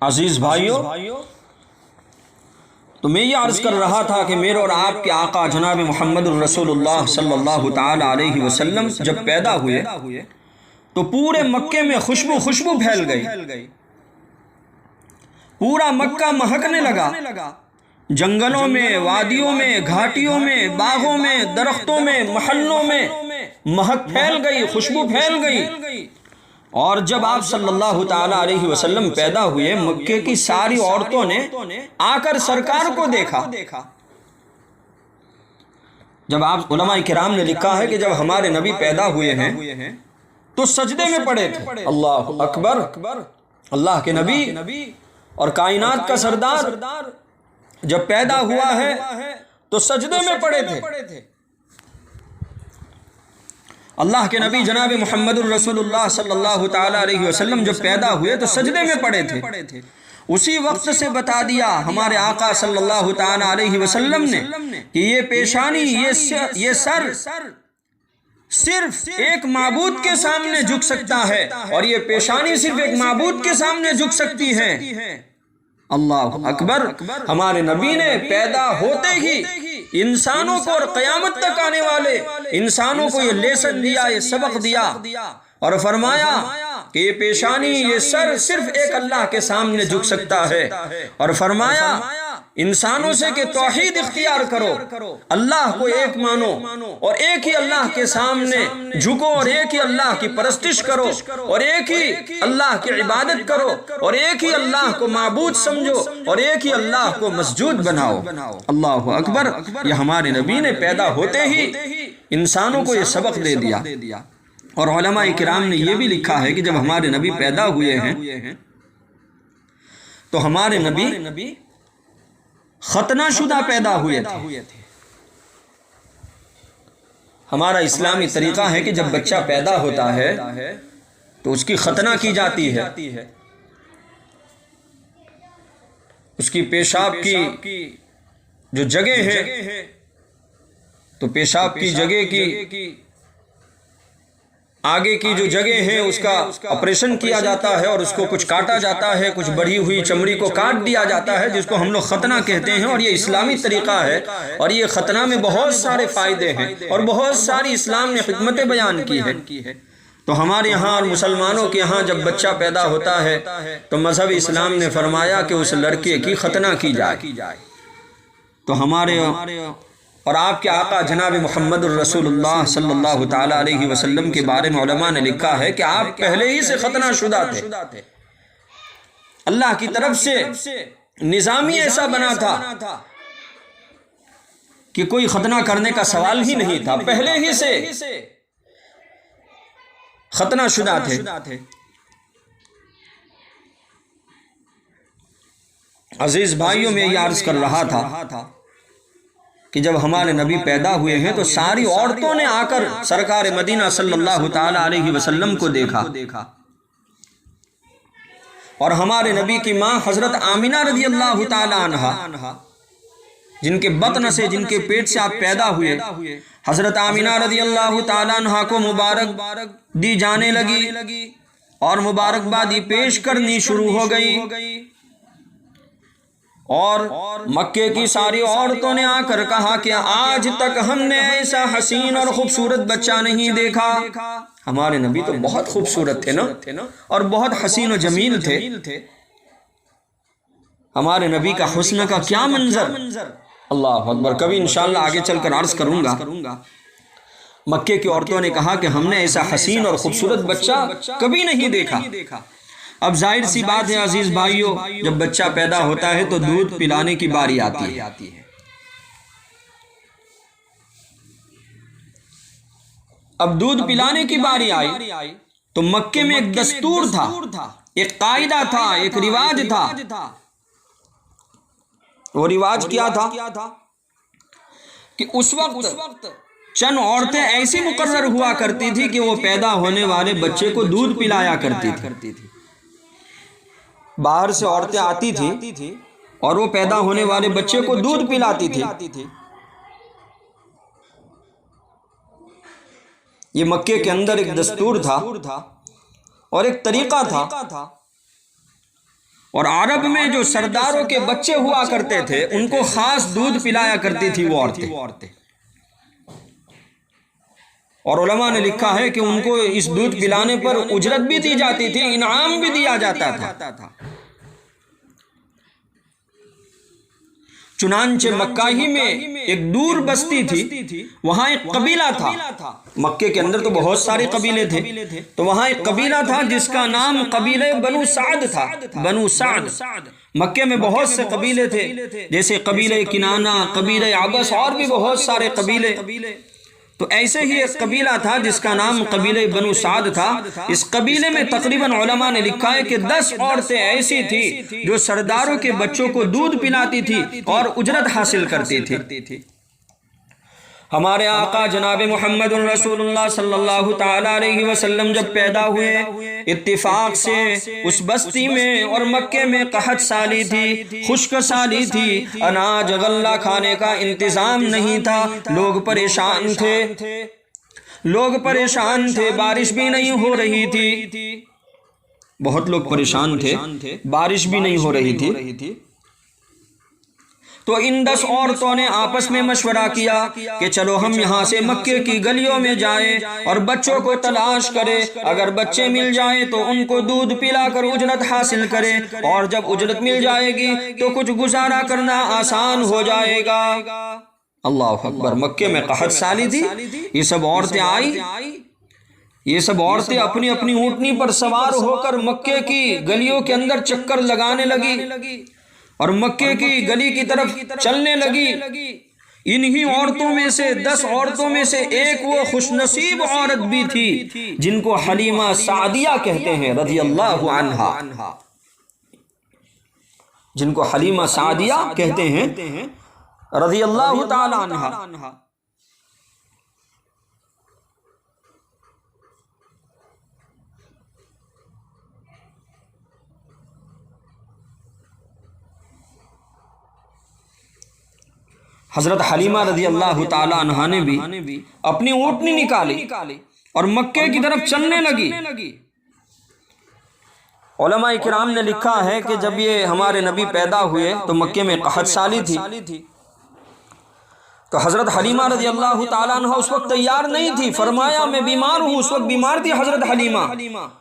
عزیز بھائیو، تو میں یہ عرض کر رہا تھا کہ میرے اور آپ کے آقا جناب محمد الرسول اللہ صلی اللہ تعالی علیہ وسلم جب پیدا ہوئے تو پورے مکے میں خوشبو پھیل گئی، پورا مکہ مہکنے لگا، جنگلوں میں، وادیوں میں، گھاٹیوں میں، باغوں میں، درختوں میں، محلوں میں مہک پھیل گئی، خوشبو پھیل گئی۔ اور جب آپ صلی اللہ تعالی علیہ وسلم پیدا ہوئے، مکے کی ساری عورتوں نے آ کر سرکار کو دیکھا۔ جب آپ علماء کرام نے لکھا ہے کہ جب ہمارے نبی پیدا ہوئے ہیں تو سجدے میں پڑے تھے۔ اللہ اکبر، اللہ کے نبی اور کائنات کا سردار جب پیدا ہوا ہے تو سجدے میں پڑے تھے۔ اللہ کے نبی جناب محمد الرسول اللہ صلی اللہ تعالی علیہ وسلم جب پیدا ہوئے تو سجدے میں پڑے تھے۔ اسی وقت سے بتا دیا ہمارے آقا صلی اللہ تعالی علیہ وسلم نے کہ یہ پیشانی، یہ سر صرف ایک معبود کے سامنے جھک سکتا ہے، اور یہ پیشانی صرف ایک معبود کے سامنے جھک سکتی ہے۔ اللہ اکبر۔ ہمارے نبی نے پیدا ہوتے ہی انسانوں کو اور قیامت تک آنے والے انسانوں کو یہ لیسن دیا، یہ سبق دیا، اور فرمایا کہ یہ پیشانی، یہ سر صرف ایک اللہ کے سامنے جھک سکتا ہے، اور فرمایا انسانوں سے کہ توحید اختیار کرو، اللہ کو ایک مانو اور ایک ہی اللہ کے سامنے جھکو، اور ایک ہی اللہ کی پرستش کرو، اور ایک ہی اللہ کی عبادت کرو، اور ایک ہی اللہ کو معبود سمجھو، اور ایک ہی اللہ کو مسجود بناؤ۔ اللہ اکبر۔ یہ ہمارے نبی نے پیدا ہوتے ہی انسانوں کو یہ سبق دے دیا۔ اور علماء کرام نے یہ بھی لکھا ہے کہ جب ہمارے نبی پیدا ہوئے ہیں تو ہمارے نبی ختنہ شدہ پیدا ہوئے تھے۔ ہمارا اسلامی طریقہ ہے کہ جب بچہ پیدا ہوتا ہے تو اس کی ختنہ کی جاتی ہے، اس کی پیشاب کی جو جگہ ہے تو پیشاب کی جگہ کی آگے کی جو جگہ ہے اس کا آپریشن کیا جاتا ہے، اور اس کو کچھ کاٹا جاتا ہے، کچھ بڑھی ہوئی چمڑی کو کاٹ دیا جاتا ہے، جس کو ہم لوگ ختنہ کہتے ہیں۔ اور یہ اسلامی طریقہ ہے، اور یہ ختنہ میں بہت سارے فائدے ہیں اور بہت ساری اسلام نے حکمتیں بیان کی ہے۔ تو ہمارے یہاں اور مسلمانوں کے یہاں جب بچہ پیدا ہوتا ہے تو مذہب اسلام نے فرمایا کہ اس لڑکے کی ختنہ کی جائے۔ تو ہمارے اور آپ کے آقا جناب محمد الرسول اللہ صلی اللہ تعالی علیہ وسلم کے بارے میں علماء نے لکھا ہے کہ آپ پہلے ہی سے ختنہ شدہ تھے۔ اللہ کی طرف سے نظام ہی ایسا بنا تھا کہ کوئی ختنہ کرنے کا سوال ہی نہیں تھا، پہلے ہی سے ختنہ شدہ تھے۔ عزیز بھائیوں، میں یہ عرض کر رہا تھا کہ جب ہمارے نبی پیدا ہوئے ہیں تو ساری عورتوں نے آ کر سرکار مدینہ صلی اللہ تعالی علیہ وسلم کو دیکھا، اور ہمارے نبی کی ماں حضرت آمینہ رضی اللہ تعالی عنہا، جن کے بطن سے، جن کے پیٹ سے آپ پیدا ہوئے، حضرت آمینہ رضی اللہ تعالی عنہا کو مبارک دی جانے لگی اور مبارکبادی پیش کرنی شروع ہو گئی، اور مکے کی ساری عورتوں نے آ کر کہا کہ آج تک ہم نے ایسا حسین اور خوبصورت بچہ نہیں دیکھا۔ ہمارے نبی تو بہت خوبصورت تھے نا، اور بہت حسین و جمیل تھے۔ ہمارے نبی کا حسن کا کیا منظر! اللہ اکبر۔ کبھی انشاءاللہ آگے چل کر عرض کروں گا۔ مکے کی عورتوں نے کہا کہ ہم نے ایسا حسین اور خوبصورت بچہ کبھی نہیں دیکھا۔ اب ظاہر سی بات ہے عزیز بھائیوں، جب بچہ پیدا ہوتا ہے تو دودھ پلانے کی باری آتی ہے۔ اب دودھ پلانے کی باری آئی تو مکے میں ایک دستور تھا، ایک قاعدہ تھا، ایک رواج تھا۔ وہ رواج کیا تھا کہ اس وقت چند عورتیں ایسی مقرر ہوا کرتی تھی کہ وہ پیدا ہونے والے بچے کو دودھ پلایا کرتی تھی۔ باہر سے عورتیں آتی تھی اور وہ پیدا ہونے والے بچے کو دودھ پلاتی تھی۔ یہ مکے کے اندر ایک دستور تھا اور ایک طریقہ تھا۔ اور عرب میں جو سرداروں کے بچے ہوا کرتے تھے ان کو خاص دودھ پلایا کرتی تھی وہ عورتیں، اور علماء نے لکھا ہے کہ ان کو اس دودھ پلانے پر اجرت بھی دی جاتی تھی، انعام بھی دیا جاتا تھا۔ چنانچہ مکہ ہی میں ایک دور بستی تھی، وہاں ایک قبیلہ تھا۔ مکے کے اندر تو بہت سارے قبیلے تھے، تو وہاں ایک قبیلہ تھا جس کا نام قبیلہ بنو سعد تھا۔ بنو سعد، مکے میں بہت سے قبیلے تھے، جیسے قبیلہ کنانہ، قبیلہ عبس اور بھی بہت سارے قبیلے۔ تو ایسے ہی ایک قبیلہ تھا جس کا نام قبیلہ بنو سعد تھا۔ اس قبیلے میں تقریباً علماء نے لکھا ہے کہ 10 عورتیں ایسی تھی جو سرداروں کے بچوں کو دودھ پلاتی تھی اور اجرت حاصل کرتی تھی۔ ہمارے آقا جناب محمد رسول اللہ صلی اللہ تعالی علیہ وسلم جب پیدا ہوئے، اتفاق سے اس بستی میں اور مکے میں قحط سالی تھی، خشک سالی تھی، اناج غلہ کھانے کا انتظام نہیں تھا، لوگ پریشان تھے، بارش بھی نہیں ہو رہی تھی، بہت لوگ پریشان تھے، بارش بھی نہیں ہو رہی تھی۔ تو ان 10 عورتوں نے آپس میں مشورہ کیا کہ چلو ہم یہاں سے مکے کی گلیوں میں جائیں اور بچوں کو تلاش کریں، اگر بچے مل جائیں تو ان کو دودھ پلا کر اجرت حاصل کریں، اور جب اجرت مل جائے گی تو کچھ گزارا کرنا آسان ہو جائے گا۔ اللہ اکبر! مکے میں قحط سالی تھی، یہ سب عورتیں آئی، یہ سب عورتیں اپنی اپنی اونٹنی پر سوار ہو کر مکے کی گلیوں کے اندر چکر لگانے لگی اور مکے کی گلی کی طرف چلنے لگی۔ انہی عورتوں میں سے 10 عورتوں میں سے ایک وہ خوش نصیب عورت بھی تھی جن کو حلیمہ سعدیہ کہتے ہیں رضی اللہ عنہا، جن کو حلیمہ سعدیہ کہتے ہیں رضی اللہ تعالی عنہا۔ حضرت حلیمہ رضی اللہ تعالی عنہا نے بھی اپنی اونٹنی نکالی اور مکے کی طرف چلنے لگی۔ علماء کرام نے لکھا ہے کہ جب یہ ہمارے نبی پیدا ہوئے تو مکے میں قحط سالی تھی، تو حضرت حلیمہ رضی اللہ تعالیٰ عنہ اس وقت تیار نہیں تھی، فرمایا میں بیمار ہوں۔ اس وقت بیمار تھی حضرت حلیمہ،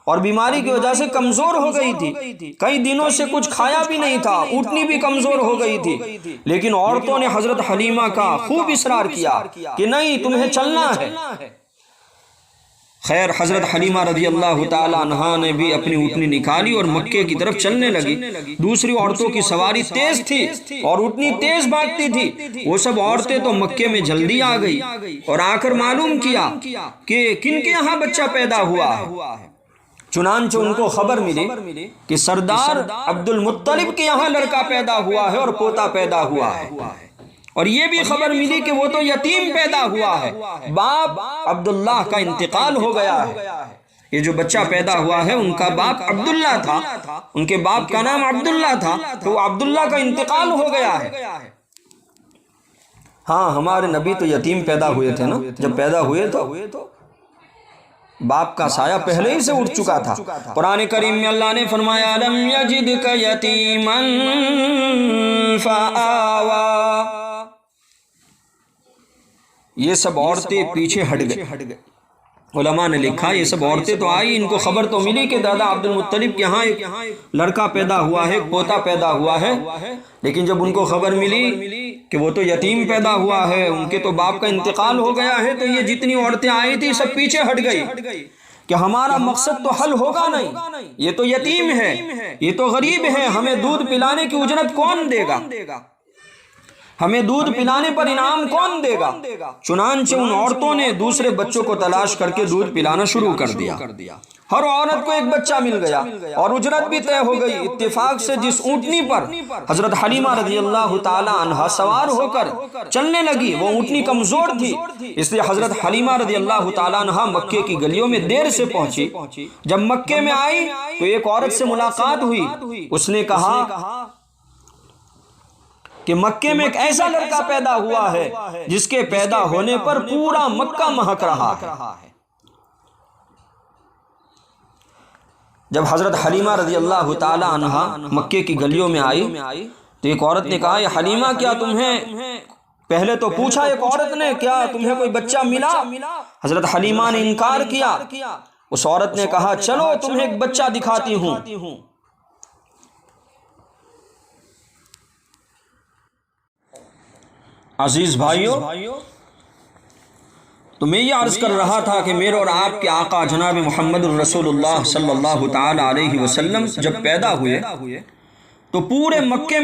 اور بیماری کی وجہ سے کمزور ہو گئی تھی، کئی دنوں سے کچھ کھایا بھی نہیں تھا، اونٹنی بھی کمزور ہو گئی تھی، لیکن عورتوں نے حضرت حلیمہ کا خوب اصرار کیا کہ نہیں، تمہیں چلنا ہے۔ خیر، حضرت حلیمہ رضی اللہ تعالی عنہا نے بھی اپنی اونٹنی نکالی اور مکے کی طرف چلنے لگی۔ دوسری عورتوں کی سواری تیز تھی اور اونٹنی تیز بھاگتی تھی، وہ سب عورتیں تو مکے میں جلدی آ گئی اور آ کر معلوم کیا کہ کن کے یہاں بچہ پیدا ہوا ہے۔ چنانچہ ان کو خبر ملی کہ سردار عبد المطلب کے یہاں لڑکا پیدا ہوا ہے اور پوتا پیدا ہوا ہے، اور یہ بھی خبر ملی کہ وہ تو یتیم پیدا ہوا ہے، باپ عبداللہ کا انتقال ہو گیا ہے۔ یہ جو بچہ پیدا ہوا ہے ان کا باپ عبداللہ تھا، ان کے باپ کا نام عبداللہ تھا، تو عبداللہ کا انتقال ہو گیا ہے۔ ہاں، ہمارے نبی تو یتیم پیدا ہوئے تھے نا، جب پیدا ہوئے تو باپ کا سایہ پہلے ہی سے اٹھ چکا تھا۔ قرآن کریم میں اللہ نے فرمایا لم یجدک یتیما فآوا، یہ سب عورتیں پیچھے ہٹ گئے۔ علماء نے لکھا یہ سب عورتیں تو آئی، ان کو خبر تو ملی کہ دادا عبد المطلب کے یہاں ایک لڑکا پیدا ہوا ہے، ایک پوتا پیدا ہوا ہے، لیکن جب ان کو خبر ملی کہ وہ تو یتیم پیدا ہوا ہے، ان کے تو باپ کا انتقال ہو گیا ہے، تو یہ جتنی عورتیں آئی تھی سب پیچھے ہٹ گئی کہ ہمارا مقصد تو حل ہوگا نہیں، یہ تو یتیم ہے، یہ تو غریب ہے، ہمیں دودھ پلانے کی اجرت کون دے گا، ہمیں دودھ پلانے پر انعام کون دے گا؟ چنانچہ ان عورتوں نے دوسرے بچوں کو تلاش کر کے دودھ پلانا شروع کر دیا۔ ہر عورت کو ایک بچہ مل گیا اور اجرت بھی طے ہو گئی۔ اتفاق سے جس اونٹنی پر حضرت حلیمہ رضی اللہ تعالی عنہا سوار ہو کر چلنے لگی، وہ اونٹنی کمزور تھی، اس لیے حضرت حلیمہ رضی اللہ تعالی عنہا مکے کی گلیوں میں دیر سے پہنچی۔ جب مکے میں آئی تو ایک عورت سے ملاقات ہوئی، اس نے کہا کہ مکے میں ایک ایسا لڑکا پیدا ہوا ہے جس کے پیدا ہونے پر پورا مکہ مہک رہا ہے۔ جب حضرت حلیمہ رضی اللہ تعالی عنہا مکے کی گلیوں میں آئی تو ایک عورت نے کہا، یہ حلیمہ کیا تمہیں، پہلے تو پوچھا ایک عورت نے، کیا تمہیں کوئی بچہ ملا؟ حضرت حلیمہ نے انکار کیا۔ اس عورت نے کہا، چلو تمہیں ایک بچہ دکھاتی ہوں۔ عزیز بھائیو، تو میں یہ عرض کر رہا تھا کہ میرے اور آپ کے آقا جناب محمد الرسول اللہ صلی اللہ تعالی علیہ وسلم جب پیدا ہوئے تو پورے مکے